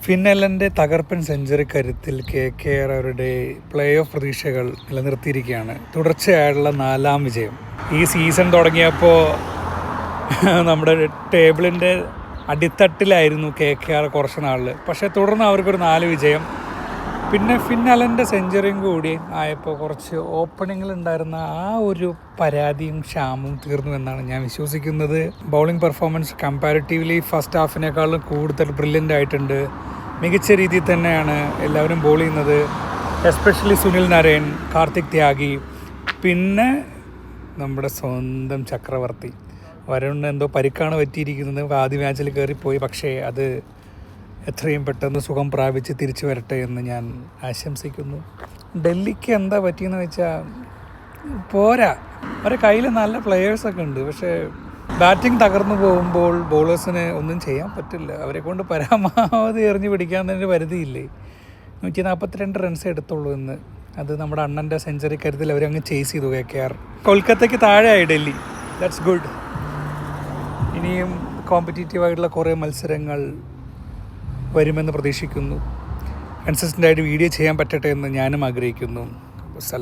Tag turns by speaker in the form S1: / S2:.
S1: ഫിന്നലൻ്റെ തകർപ്പൻ സെഞ്ചുറി കരുത്തിൽ KKR അവരുടെ പ്ലേ ഓഫ് പ്രതീക്ഷകൾ നിലനിർത്തിയിരിക്കുകയാണ്. തുടർച്ചയായുള്ള 4ാം വിജയം. ഈ സീസൺ തുടങ്ങിയപ്പോൾ നമ്മുടെ ടേബിളിൻ്റെ അടിത്തട്ടിലായിരുന്നു KKR കുറച്ച് നാളിൽ. പക്ഷേ തുടർന്ന് അവർക്കൊരു 4 വിജയം, പിന്നെ ഫിന്നലൻ്റെ സെഞ്ചുറിയും കൂടി ആയപ്പോൾ കുറച്ച് ഓപ്പണിങ്ങിലുണ്ടായിരുന്ന ആ ഒരു പരാതിയും ക്ഷാമവും തീർന്നു എന്നാണ് ഞാൻ വിശ്വസിക്കുന്നത്. ബൗളിംഗ് പെർഫോമൻസ് കമ്പാരിറ്റീവ്ലി ഫസ്റ്റ് ഹാഫിനേക്കാളും കൂടുതൽ ബ്രില്യൻ്റ് ആയിട്ടുണ്ട്. മികച്ച രീതിയിൽ തന്നെയാണ് എല്ലാവരും ബോൾ ചെയ്യുന്നത്. എസ്പെഷ്യലി സുനിൽ നരേൻ, കാർത്തിക് ത്യാഗി, പിന്നെ നമ്മുടെ സ്വന്തം ചക്രവർത്തി വരുണിന് എന്തോ പരിക്കാണ് പറ്റിയിരിക്കുന്നത്. ആദ്യ മാച്ചിൽ കയറിപ്പോയി, പക്ഷേ അത് എത്രയും പെട്ടെന്ന് സുഖം പ്രാപിച്ച് തിരിച്ചു വരട്ടെ എന്ന് ഞാൻ ആശംസിക്കുന്നു. ഡൽഹിക്ക് എന്താ പറ്റിയെന്ന് വെച്ചാൽ പോരാ, അവരുടെ കയ്യിൽ നല്ല പ്ലെയേഴ്സൊക്കെ ഉണ്ട്, പക്ഷേ ബാറ്റിംഗ് തകർന്നു പോകുമ്പോൾ ബോളേഴ്സിന് ഒന്നും ചെയ്യാൻ പറ്റില്ല. അവരെ കൊണ്ട് പരമാവധി എറിഞ്ഞ് പിടിക്കാൻ തന്നെ പരിധിയില്ലേ. 142 റൺസ് എടുത്തുള്ളൂ എന്ന്. അത് നമ്മുടെ അണ്ണൻ്റെ സെഞ്ചുറി കരുത്തിൽ അവരങ്ങ് ചേസ് ചെയ്തു KKR. കൊൽക്കത്തയ്ക്ക് താഴെയായി ഡൽഹി. That's good. ഇനിയും കോമ്പറ്റീറ്റീവായിട്ടുള്ള കുറേ മത്സരങ്ങൾ വരുമെന്ന് പ്രതീക്ഷിക്കുന്നു. കൺസിസ്റ്റൻ്റായിട്ട് വീഡിയോ ചെയ്യാൻ പറ്റട്ടെ എന്ന് ഞാനും ആഗ്രഹിക്കുന്നു. സലാം.